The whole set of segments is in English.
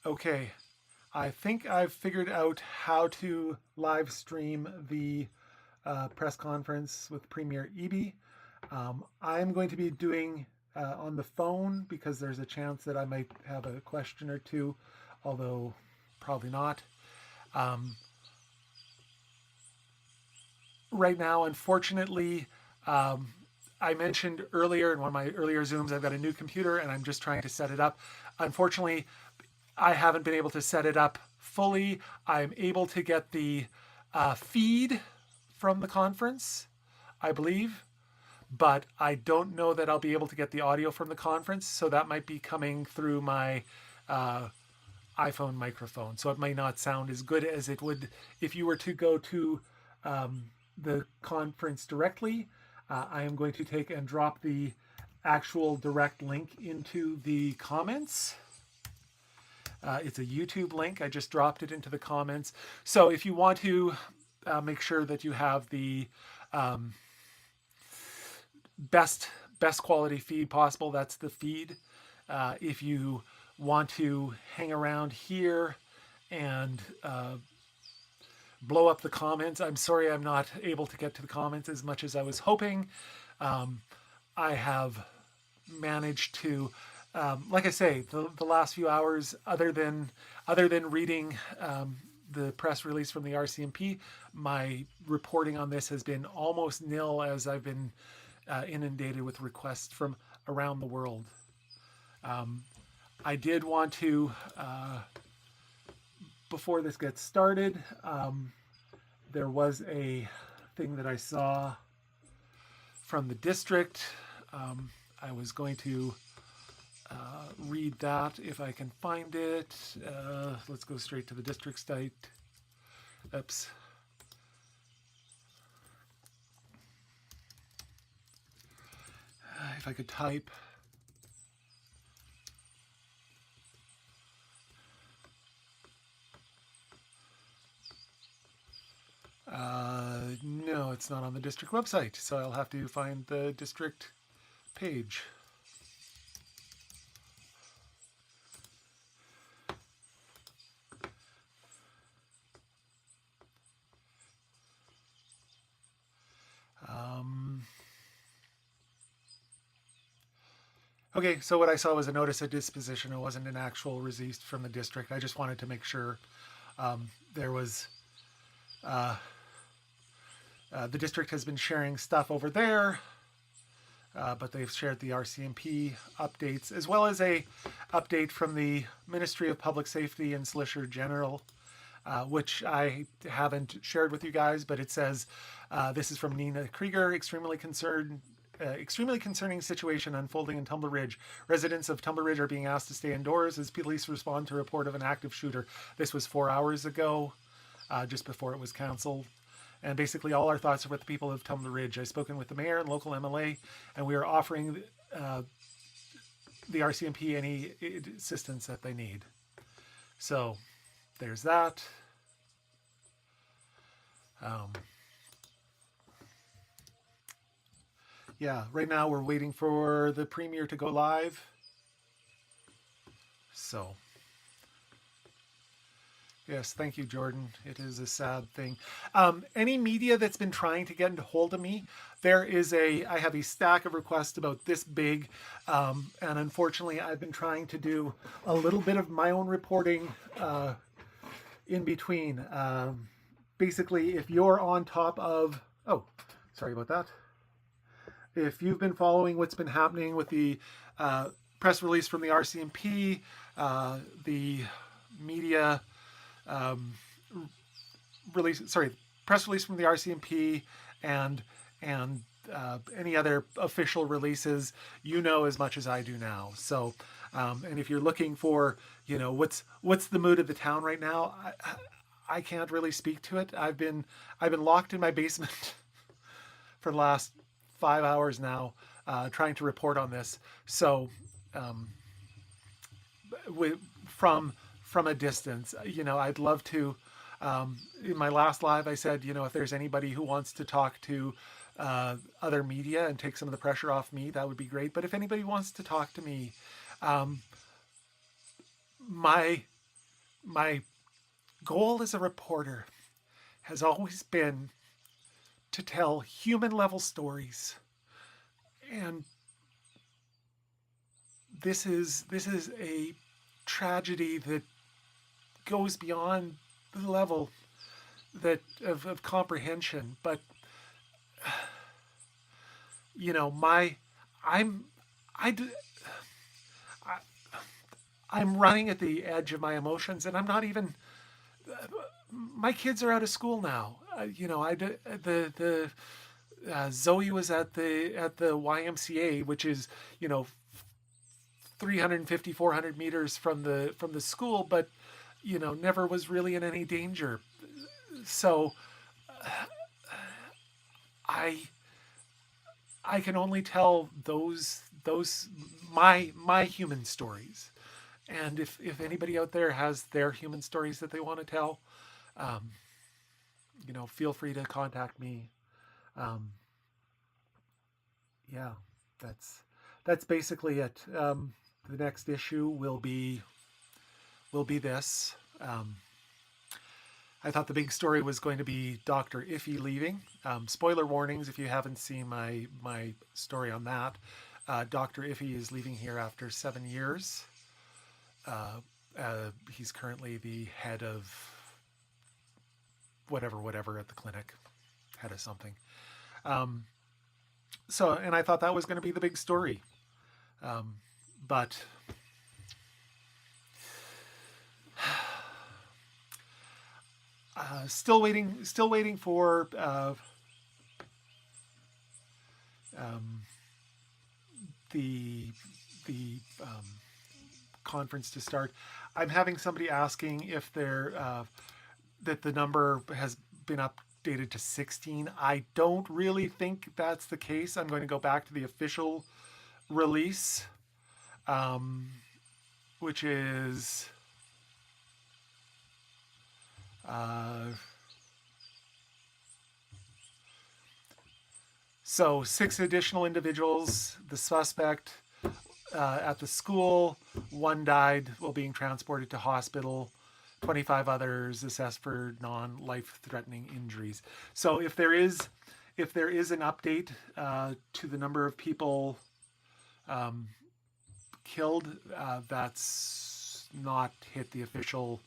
Okay, I think I've figured out how to live stream the press conference with Premier Eby. I'm going to be doing on the phone because there's a chance that I might have a question or two, although probably not. Um, right now, unfortunately, um, I mentioned earlier in one of my earlier Zooms, I've got a new computer and I'm just trying to set it up. Unfortunately, I haven't been able to set it up fully. I'm able to get the feed from the conference, I believe, but I don't know that I'll be able to get the audio from the conference. So that might be coming through my uh, iPhone microphone. So it may not sound as good as it would if you were to go to the conference directly. I am going to take and drop the actual direct link into the comments. It's a YouTube link. I just dropped it into the comments. So if you want to make sure that you have the um, best quality feed possible, that's the feed. If you want to hang around here and blow up the comments, I'm sorry I'm not able to get to the comments as much as I was hoping. I have managed to, like I say, the last few hours, other than reading the press release from the RCMP, my reporting on this has been almost nil as I've been inundated with requests from around the world. I did want to, before this gets started, there was a thing that I saw from the district. I was going to read that if I can find it. Let's go straight to the district site. Oops. If I could type. No, it's not on the district website, so I'll have to find the district page. Okay, so what I saw was a notice of disposition. It wasn't an actual receipt from the district. I just wanted to make sure there was. The district has been sharing stuff over there, but they've shared the RCMP updates as well as a update from the Ministry of Public Safety and Solicitor General, which I haven't shared with you guys, but it says this is from Nina Krieger. Extremely concerning situation unfolding in Tumbler Ridge. Residents of Tumbler Ridge are being asked to stay indoors as police respond to a report of an active shooter. This was 4 hours ago, just before it was canceled. And basically all our thoughts are with the people of Tumbler Ridge. I've spoken with the mayor and local MLA, and we are offering the RCMP any assistance that they need. So there's that. Yeah, right now we're waiting for the premier to go live. So, yes, thank you, Jordan. It is a sad thing. Any media that's been trying to get into hold of me, I have a stack of requests about this big, and unfortunately I've been trying to do a little bit of my own reporting in between. Basically, if you're on top of, oh, sorry about that. If you've been following what's been happening with the press release from the RCMP, the media press release from the RCMP, and any other official releases, you know as much as I do now. So, and if you're looking for, what's the mood of the town right now, I can't really speak to it. I've been locked in my basement for the last 5 hours now, trying to report on this. So, from a distance, I'd love to. In my last live, I said, if there's anybody who wants to talk to other media and take some of the pressure off me, that would be great. But if anybody wants to talk to me, my My goal as a reporter has always been to tell human level stories. And this is a tragedy that goes beyond the level that of comprehension. But you know, my I'm I, d- I I'm running at the edge of my emotions, and I'm not even. My kids are out of school now. The Zoe was at the YMCA, which is, you know, 350, 400 meters from the school, but you know, never was really in any danger. So I I can only tell those my human stories. And if anybody out there has their human stories that they want to tell, um, you know, feel free to contact me. Um, yeah, that's that's basically it. The next issue will be this. I thought the big story was going to be Dr. Iffy leaving. Spoiler warnings if you haven't seen my story on that. Dr. Iffy is leaving here after 7 years. He's currently the head of whatever at the clinic, head of something. Um, and I thought that was going to be the big story, but still waiting for um, the the conference to start. I'm having somebody asking if they're that the number has been updated to 16. I don't really think that's the case. I'm going to go back to the official release, um, which is so 6 additional individuals. The suspect at the school, 1 died while being transported to hospital. 25 others assessed for non-life-threatening injuries. So if there is an update to the number of people killed, that's not hit the official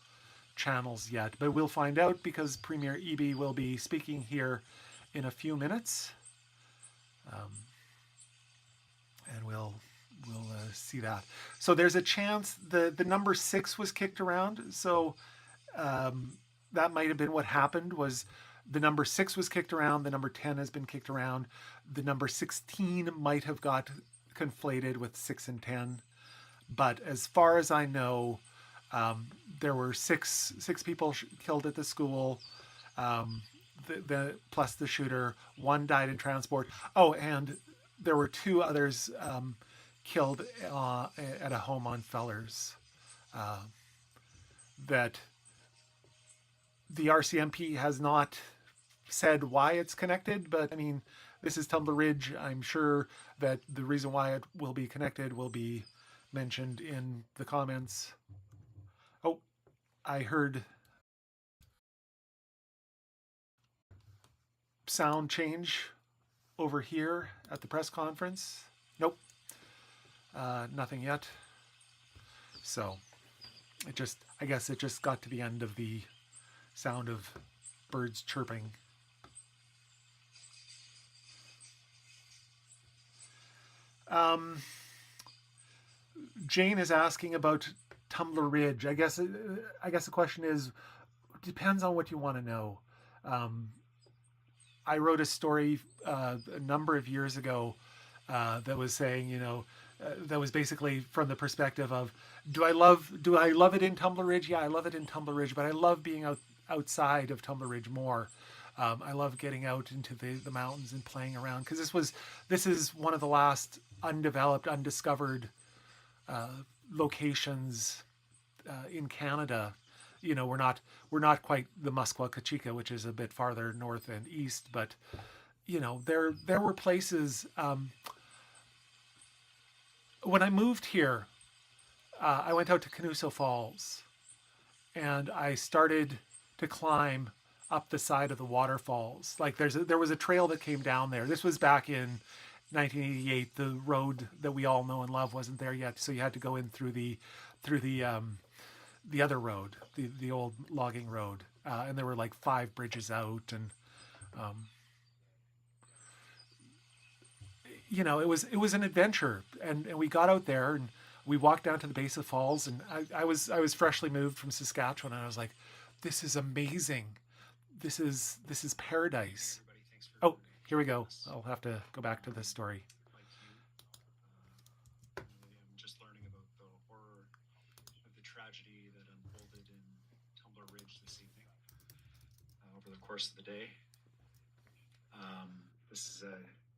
channels yet. But we'll find out because Premier Eby will be speaking here in a few minutes, and we'll see that. So there's a chance the number 6 was kicked around. So that might have been what happened. Was the number 6 was kicked around, the number 10 has been kicked around, the number 16 might have got conflated with 6 and 10. But as far as I know, there were six people killed at the school. Plus the shooter, 1 died in transport. Oh, and there were 2 others killed at a home on Fellers. That the RCMP has not said why it's connected, but I mean, this is Tumbler Ridge. I'm sure that the reason why it will be connected will be mentioned in the comments. Oh, I heard sound change over here at the press conference. Nope, nothing yet. So I guess it just got to the end of the sound of birds chirping. Jane is asking about Tumbler Ridge. I guess the question is, depends on what you want to know. I wrote a story a number of years ago that was saying, you know, that was basically from the perspective of, do I love it in Tumbler Ridge? Yeah, I love it in Tumbler Ridge, but I love being outside of Tumbler Ridge more. I love getting out into the mountains and playing around, because this is one of the last undeveloped, undiscovered locations in Canada. You know, we're not quite the Muskwa Kachika, which is a bit farther north and east, but you know, there were places. When I moved here, I went out to Canuso Falls, and I started to climb up the side of the waterfalls. Like there was a trail that came down there. This was back in 1988. The road that we all know and love wasn't there yet, so you had to go in through the other road, the old logging road, and there were like 5 bridges out, and it was an adventure, and we got out there and we walked down to the base of the falls, and I was freshly moved from Saskatchewan, and I was like, this is amazing, this is paradise. Oh, here we go. I'll have to go back to this story. I'm just learning about the horror of the tragedy that unfolded in Tumbler Ridge this evening over the course of the day. This is a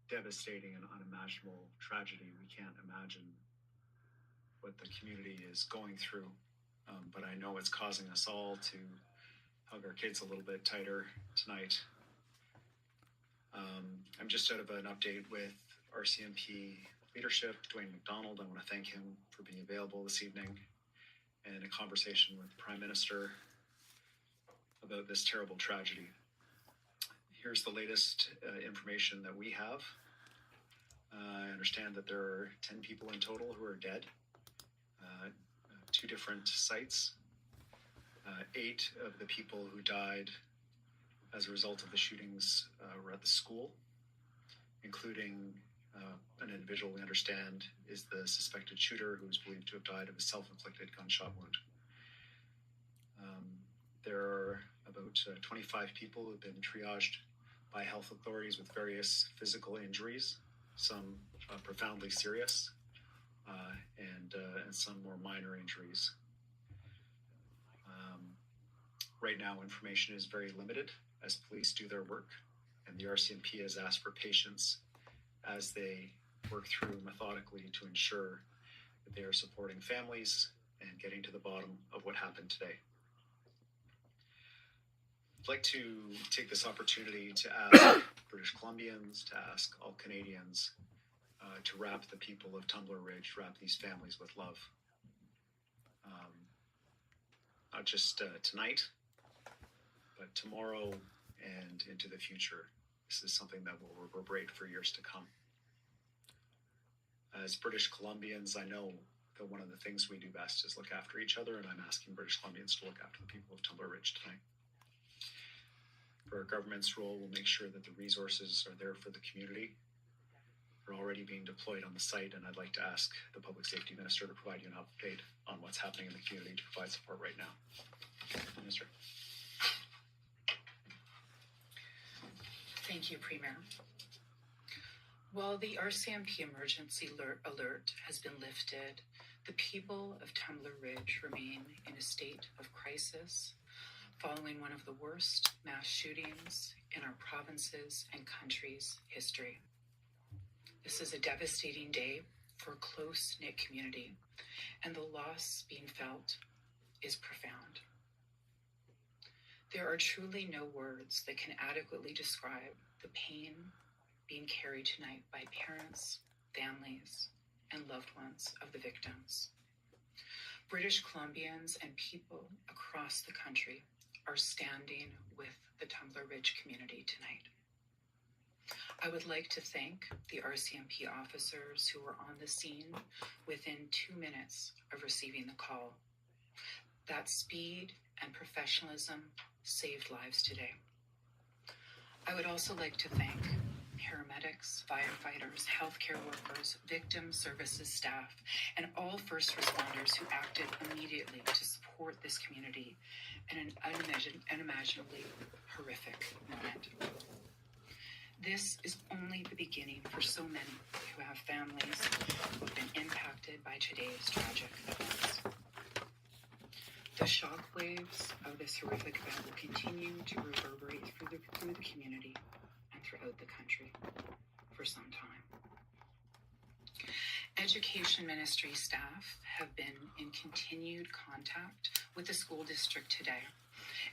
devastating and unimaginable tragedy. We can't imagine what the community is going through, but I know it's causing us all to hug our kids a little bit tighter tonight. I'm just out of an update with RCMP leadership, Dwayne McDonald. I want to thank him for being available this evening, and a conversation with the Prime Minister about this terrible tragedy. Here's the latest information that we have. I understand that there are 10 people in total who are dead, 2 different sites. 8 of the people who died as a result of the shootings were at the school, including an individual we understand is the suspected shooter, who is believed to have died of a self-inflicted gunshot wound. There are about 25 people who have been triaged by health authorities with various physical injuries, some profoundly serious, and some more minor injuries. Right now, information is very limited as police do their work, and the RCMP has asked for patience as they work through methodically to ensure that they are supporting families and getting to the bottom of what happened today. I'd like to take this opportunity to ask British Columbians, to ask all Canadians, to wrap the people of Tumbler Ridge, wrap these families with love. Not just tonight, but tomorrow and into the future. This is something that will reverberate for years to come. As British Columbians, I know that one of the things we do best is look after each other, and I'm asking British Columbians to look after the people of Tumbler Ridge tonight. For our government's role, we'll make sure that the resources are there for the community. They're already being deployed on the site, and I'd like to ask the Public Safety Minister to provide you an update on what's happening in the community to provide support right now. Minister. Thank you, Premier. While the RCMP emergency alert has been lifted, the people of Tumbler Ridge remain in a state of crisis following one of the worst mass shootings in our province's and country's history. This is a devastating day for a close-knit community, and the loss being felt is profound. There are truly no words that can adequately describe the pain being carried tonight by parents, families, and loved ones of the victims. British Columbians and people across the country are standing with the Tumbler Ridge community tonight. I would like to thank the RCMP officers who were on the scene within 2 minutes of receiving the call. That speed and professionalism saved lives today. I would also like to thank paramedics, firefighters, healthcare workers, victim services staff, and all first responders who acted immediately to support this community in an unimaginably horrific moment. This is only the beginning for so many who have families who have been impacted by today's tragic events. The shockwaves of this horrific event will continue to reverberate through the community and throughout the country for some time. Education Ministry staff have been in continued contact with the school district today,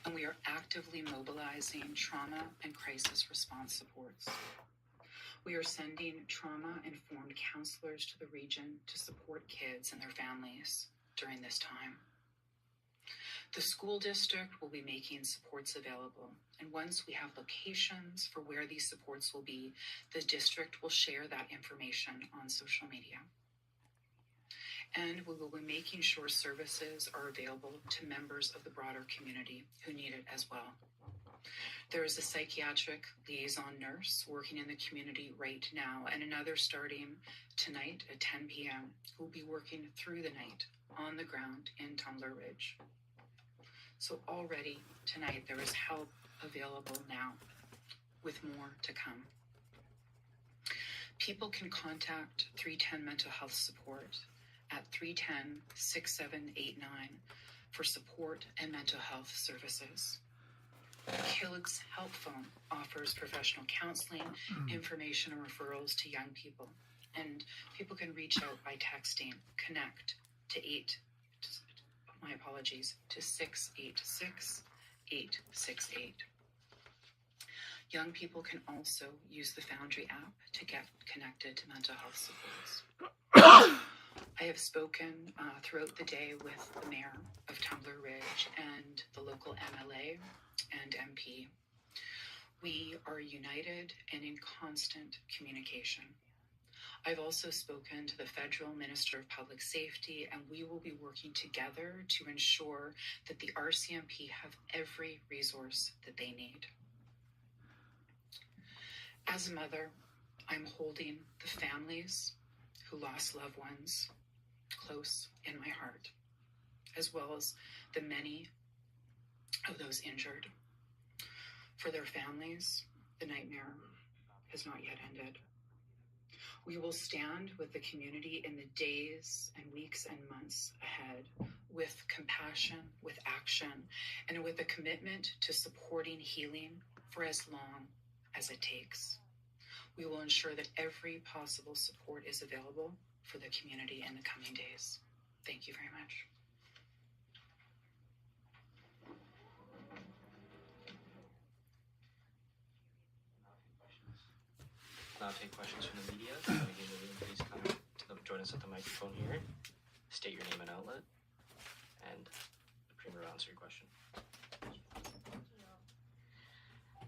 and we are actively mobilizing trauma and crisis response supports. We are sending trauma-informed counselors to the region to support kids and their families during this time. The school district will be making supports available, and once we have locations for where these supports will be, the district will share that information on social media. And we will be making sure services are available to members of the broader community who need it as well. There is a psychiatric liaison nurse working in the community right now, and another starting tonight at 10 p.m. who will be working through the night on the ground in Tumbler Ridge. So already tonight there is help available now, with more to come. People can contact 310 Mental Health Support at 310-6789 for support and mental health services. The Kids Help Phone offers professional counseling, information, and referrals to young people. And people can reach out by texting CONNECT to 686-868. Young people can also use the Foundry app to get connected to mental health supports. I have spoken throughout the day with the mayor of Tumbler Ridge and the local MLA and MP. We are united and in constant communication. I've also spoken to the Federal Minister of Public Safety, and we will be working together to ensure that the RCMP have every resource that they need. As a mother, I'm holding the families who lost loved ones close in my heart, as well as the many of those injured. For their families, the nightmare has not yet ended. We will stand with the community in the days and weeks and months ahead with compassion, with action, and with a commitment to supporting healing for as long as it takes. We will ensure that every possible support is available for the community in the coming days. Thank you very much. Now take questions from the media. If you want to get in the room, please come join us at the microphone here. State your name and outlet, and the Premier will answer your question.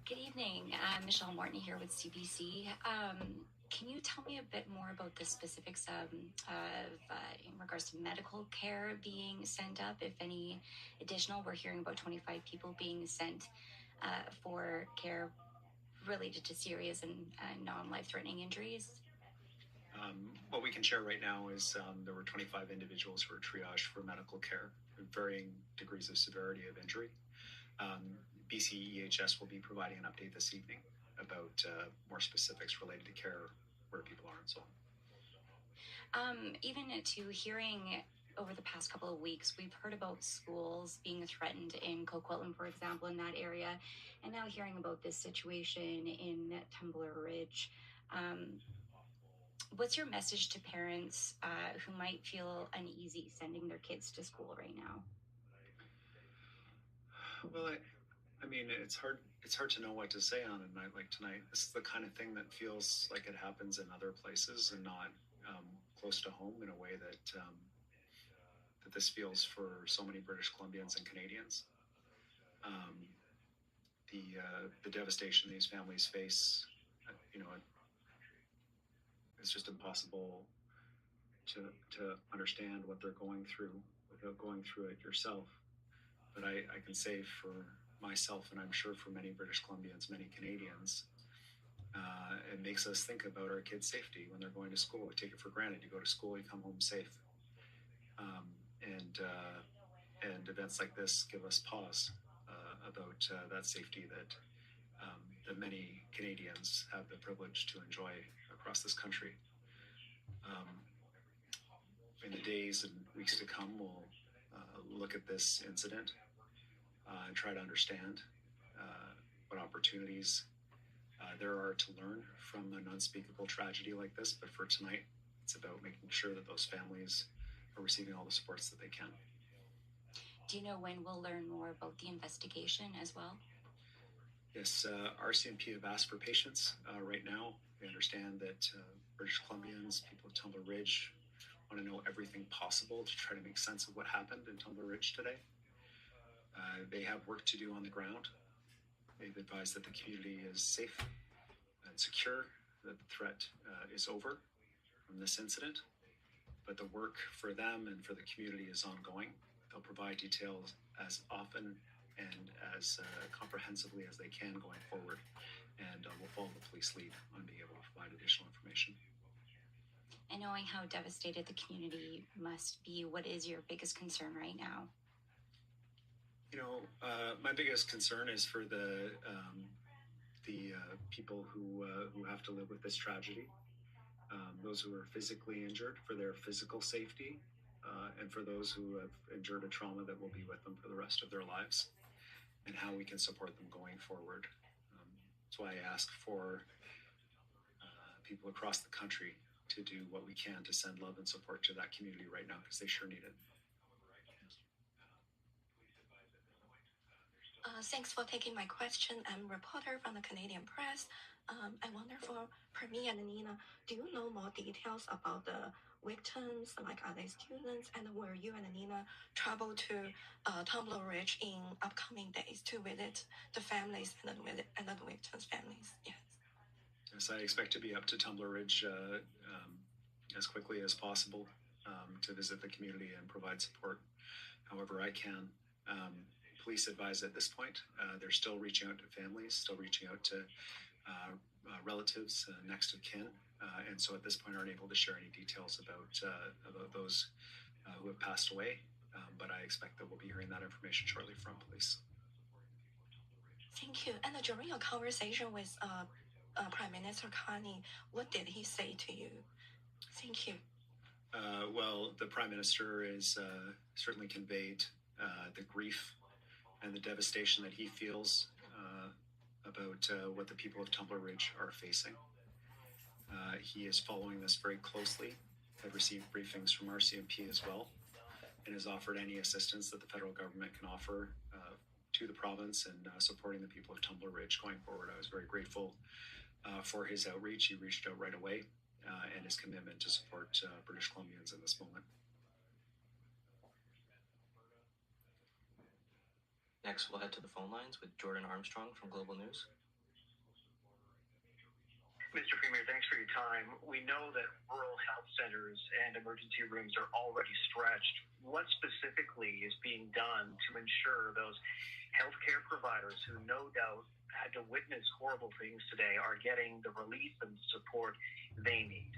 Good evening. I'm Michelle Morton here with CBC. Can you tell me a bit more about the specifics in regards to medical care being sent up, if any additional? We're hearing about 25 people being sent for care related to serious and non-life-threatening injuries. What we can share right now is there were 25 individuals who were triaged for medical care with varying degrees of severity of injury. BCEHS will be providing an update this evening about more specifics related to care, where people are, and so on. Even to hearing over the past couple of weeks, we've heard about schools being threatened in Coquitlam, for example, in that area, and now hearing about this situation in Tumbler Ridge. What's your message to parents who might feel uneasy sending their kids to school right now? Well, I mean, it's hard to know what to say on a night like tonight. This is the kind of thing that feels like it happens in other places and not close to home in a way that that this feels for so many British Columbians and Canadians. The devastation these families face, it's just impossible to understand what they're going through without going through it yourself. But I can say for myself, and I'm sure for many British Columbians, many Canadians, it makes us think about our kids' safety when they're going to school. We take it for granted. You go to school, you come home safe. And events like this give us pause about that safety that many Canadians have the privilege to enjoy across this country. In the days and weeks to come, we'll look at this incident and try to understand what opportunities there are to learn from an unspeakable tragedy like this. But for tonight, it's about making sure that those families are receiving all the supports that they can. Do you know when we'll learn more about the investigation as well? Yes, RCMP have asked for patience right now. We understand that British Columbians, people of Tumbler Ridge, want to know everything possible to try to make sense of what happened in Tumbler Ridge today. They have work to do on the ground. They've advised that the community is safe and secure, that the threat is over from this incident, but the work for them and for the community is ongoing. They'll provide details as often and as comprehensively as they can going forward, and we'll follow the police lead on being able to provide additional information. And knowing how devastated the community must be, what is your biggest concern right now? My biggest concern is for the people who have to live with this tragedy, those who are physically injured, for their physical safety, and for those who have endured a trauma that will be with them for the rest of their lives, and how we can support them going forward. That's why I ask for people across the country to do what we can to send love and support to that community right now, because they sure need it. Thanks for taking my question. I'm a reporter from the Canadian Press. I wonder for me and Nina, do you know more details about the victims? Like, are they students? And will you and Nina travel to Tumbler Ridge in upcoming days to visit the families and the victims' families? Yes. Yes, I expect to be up to Tumbler Ridge as quickly as possible to visit the community and provide support however I can. Police advise at this point they're still reaching out to families, still reaching out to relatives, next of kin, and so at this point aren't able to share any details about those who have passed away. But I expect that we'll be hearing that information shortly from police. Thank you. And during your conversation with Prime Minister Carney, what did he say to you? Thank you. Well, the Prime Minister is certainly conveyed the grief and the devastation that he feels about what the people of Tumbler Ridge are facing. He is following this very closely. I've received briefings from RCMP as well, and has offered any assistance that the federal government can offer to the province and supporting the people of Tumbler Ridge going forward. I was very grateful for his outreach. He reached out right away, and his commitment to support British Columbians in this moment. Next, we'll head to the phone lines with Jordan Armstrong from Global News. Mr. Premier, thanks for your time. We know that rural health centers and emergency rooms are already stretched. What specifically is being done to ensure those healthcare providers who no doubt had to witness horrible things today are getting the relief and support they need?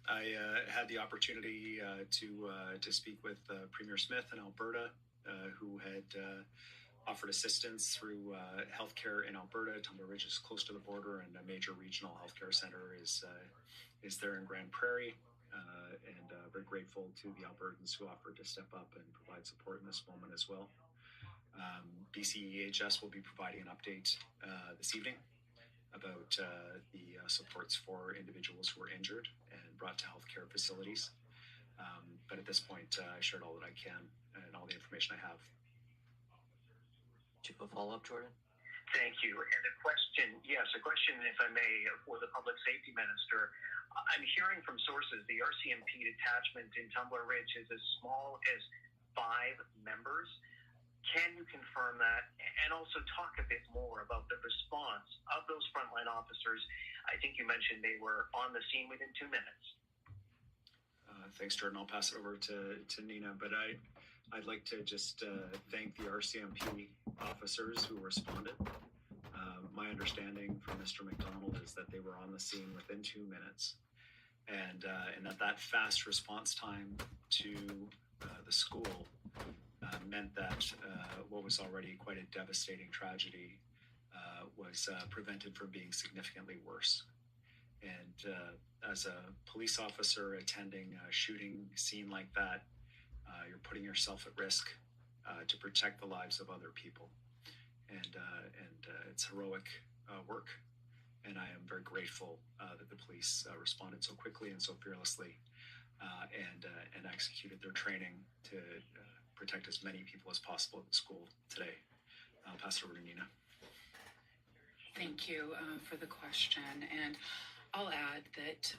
I had the opportunity to speak with Premier Smith in Alberta, who had offered assistance through healthcare in Alberta. Tumbler Ridge is close to the border, and a major regional healthcare center is there in Grand Prairie. And very grateful to the Albertans who offered to step up and provide support in this moment as well. BCEHS will be providing an update this evening about the supports for individuals who were injured and brought to healthcare facilities. But at this point, I shared all that I can and all the information I have. Do you have a follow-up, Jordan? Thank you. And a question, if I may, for the Public Safety Minister. I'm hearing from sources the RCMP detachment in Tumbler Ridge is as small as 5 members. Can you confirm that? And also talk a bit more about the response of those frontline officers. I think you mentioned they were on the scene within 2 minutes. Thanks, Jordan. I'll pass it over to Nina, but I'd like to just thank the RCMP officers who responded. My understanding from Mr. McDonald is that they were on the scene within 2 minutes, and that fast response time to the school meant that what was already quite a devastating tragedy was prevented from being significantly worse. And as a police officer attending a shooting scene like that, you're putting yourself at risk to protect the lives of other people. And it's heroic work. And I am very grateful that the police responded so quickly and so fearlessly and executed their training to protect as many people as possible at the school today. I'll pass it over to Nina. Thank you for the question. And I'll add that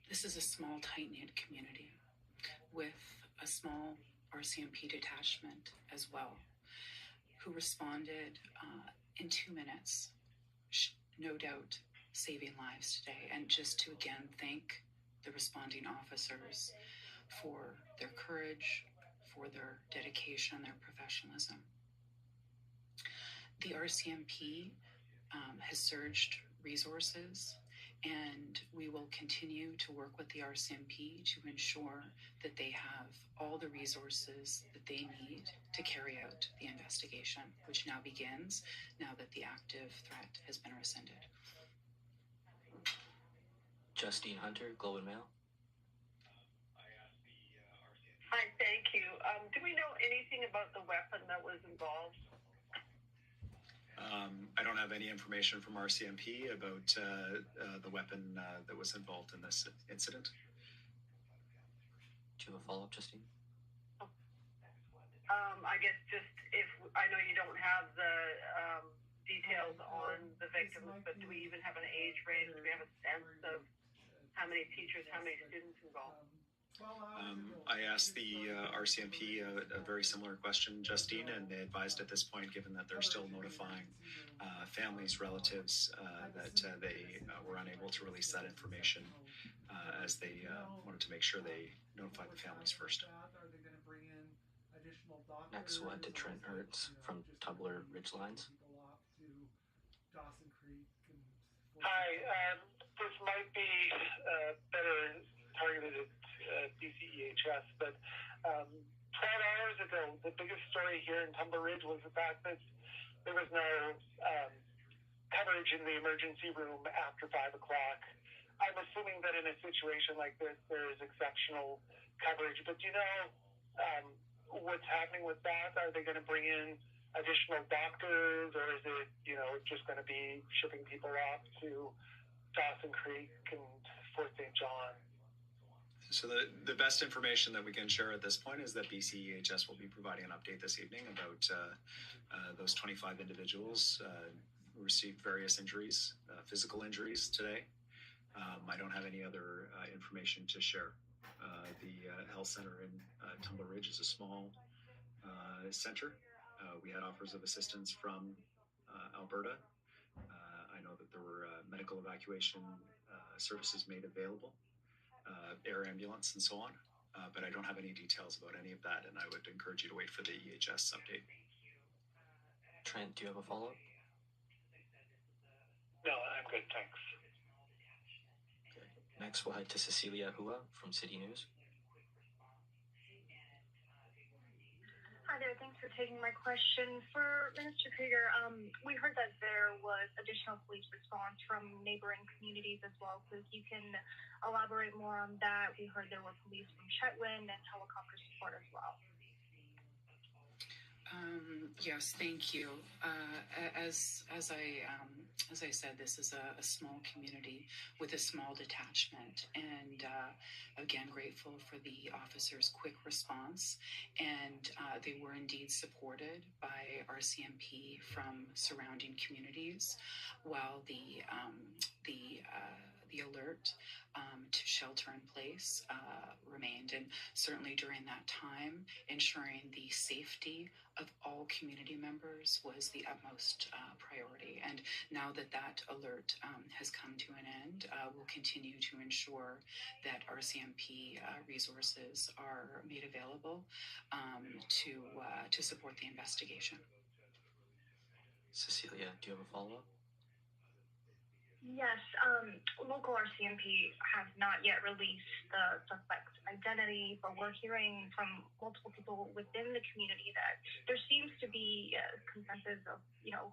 this is a small, tight-knit community with a small RCMP detachment as well, who responded in 2 minutes, no doubt saving lives today. And just to again thank the responding officers for their courage, for their dedication, their professionalism. The RCMP has surged resources, and we will continue to work with the RCMP to ensure that they have all the resources that they need to carry out the investigation, which now begins now that the active threat has been rescinded. Justine Hunter, Globe and Mail. Hi, thank you. Do we know anything about the weapon that was involved? I don't have any information from RCMP about the weapon that was involved in this incident. Do you have a follow-up, Justine? I guess just if I know you don't have the details on the victims, but do we even have an age range? Do we have a sense of how many teachers, how many students involved? I asked the RCMP a very similar question, Justine, and they advised at this point, given that they're still notifying families, relatives, that they were unable to release that information as they wanted to make sure they notified the families first. Next, we'll head to Trent Hertz from Tumbler Ridgelines. Hi, this might be better targeted at BCEHS, but 12 hours ago, the biggest story here in Tumbler Ridge was the fact that there was no coverage in the emergency room after 5 o'clock. I'm assuming that in a situation like this, there is exceptional coverage, but do you know what's happening with that? Are they going to bring in additional doctors, or is it, just going to be shipping people off to Dawson Creek and Fort St. John? So the best information that we can share at this point is that BCEHS will be providing an update this evening about those 25 individuals who received various injuries, physical injuries today. I don't have any other information to share. The health center in Tumbler Ridge is a small center. We had offers of assistance from Alberta. I know that there were medical evacuation services made available, air ambulance and so on, but I don't have any details about any of that, and I would encourage you to wait for the EHS update. Trent, do you have a follow-up? No, I'm good, thanks. Okay. Next, we'll head to Cecilia Hua from City News. Hi there, thanks for taking my question. For Minister Krieger, we heard that there was additional police response from neighboring communities as well, so if you can elaborate more on that. We heard there were police from Chetwynd and helicopter support as well. Yes, thank you. As I said, this is a small community with a small detachment, and again, grateful for the officers' quick response. And they were indeed supported by RCMP from surrounding communities, while the alert to shelter in place remained. And certainly during that time, ensuring the safety of all community members was the utmost priority. And now that that alert has come to an end, we'll continue to ensure that RCMP resources are made available to support the investigation. Cecilia, do you have a follow-up? Yes, local RCMP has not yet released the suspect's identity, but we're hearing from multiple people within the community that there seems to be a consensus of,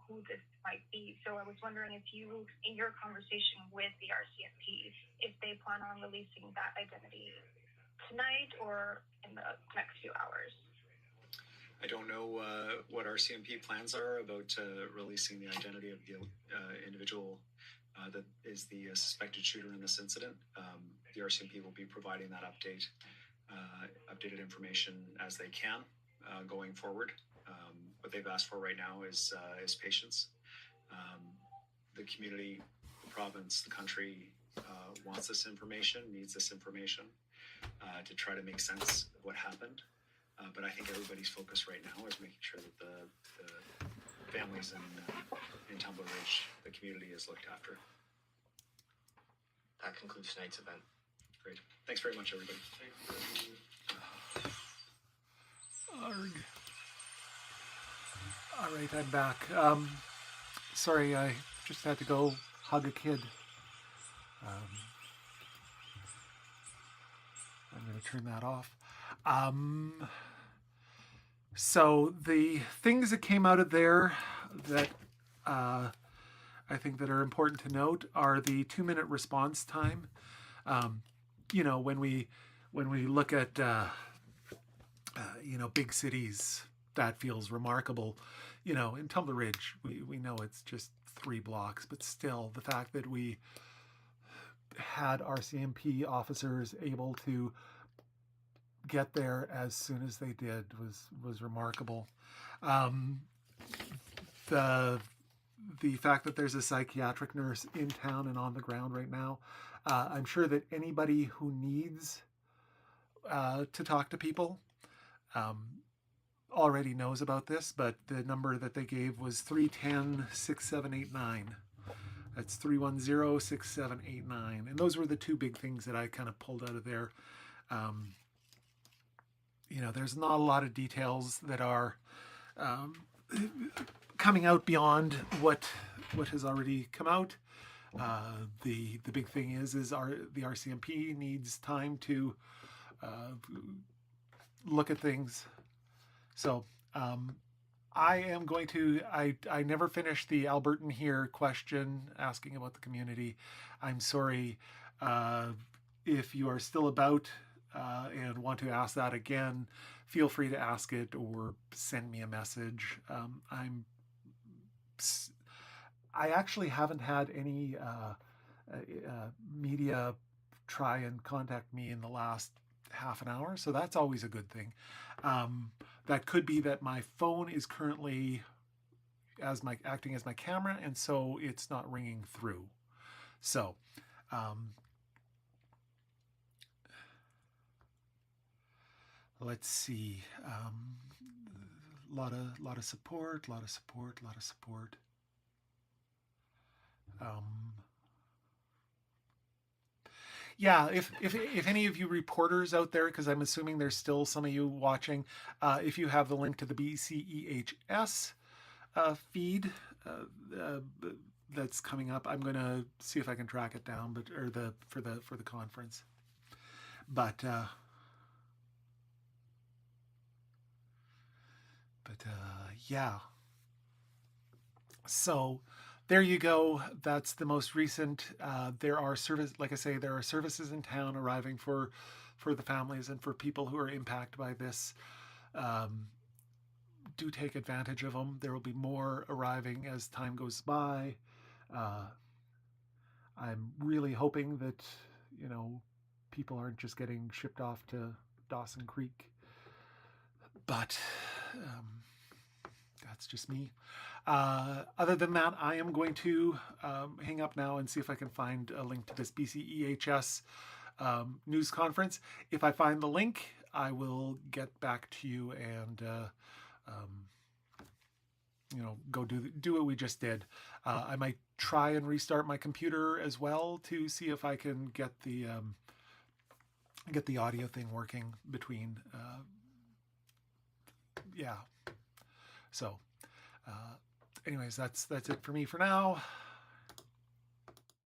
who this might be. So I was wondering if you, in your conversation with the RCMP, if they plan on releasing that identity tonight or in the next few hours. I don't know what RCMP plans are about releasing the identity of the individual that is the suspected shooter in this incident. The RCMP will be providing that updated information as they can going forward. What they've asked for right now is patience. The community, the province, the country wants this information, needs this information to try to make sense of what happened. But I think everybody's focus right now is making sure that the families in Tumbler Ridge, the community, is looked after. That concludes tonight's event. Great. Thanks very much, everybody. Arg. All right, I'm back. Sorry, I just had to go hug a kid. I'm going to turn that off. So the things that came out of there that I think that are important to note are the 2-minute response time. When we look at big cities, that feels remarkable. In Tumbler Ridge, we know it's just 3 blocks, but still, the fact that we had RCMP officers able to get there as soon as they did was remarkable. The fact that there's a psychiatric nurse in town and on the ground right now, I'm sure that anybody who needs to talk to people already knows about this, but the number that they gave was 310-6789. That's 310-6789. And those were the 2 big things that I kind of pulled out of there. There's not a lot of details that are coming out beyond what has already come out. The big thing is the RCMP needs time to look at things. So I am going to, I never finished the Albertan here question asking about the community. I'm sorry if you are still about and want to ask that again, feel free to ask it or send me a message. I actually haven't had any media try and contact me in the last half an hour, so that's always a good thing. That could be that my phone is currently acting as my camera, and so it's not ringing through. So let's see. Lot of support. Yeah, if any of you reporters out there, because I'm assuming there's still some of you watching, if you have the link to the BCEHS feed that's coming up, I'm going to see if I can track it down, for the conference. But yeah. So there you go. That's the most recent. There are services in town arriving for the families and for people who are impacted by this. Do take advantage of them. There will be more arriving as time goes by. I'm really hoping that people aren't just getting shipped off to Dawson Creek. But that's just me. Other than that, I am going to hang up now and see if I can find a link to this BCEHS news conference. If I find the link, I will get back to you and go do what we just did. I might try and restart my computer as well to see if I can get the audio thing working between. Yeah. So, anyways, that's it for me for now.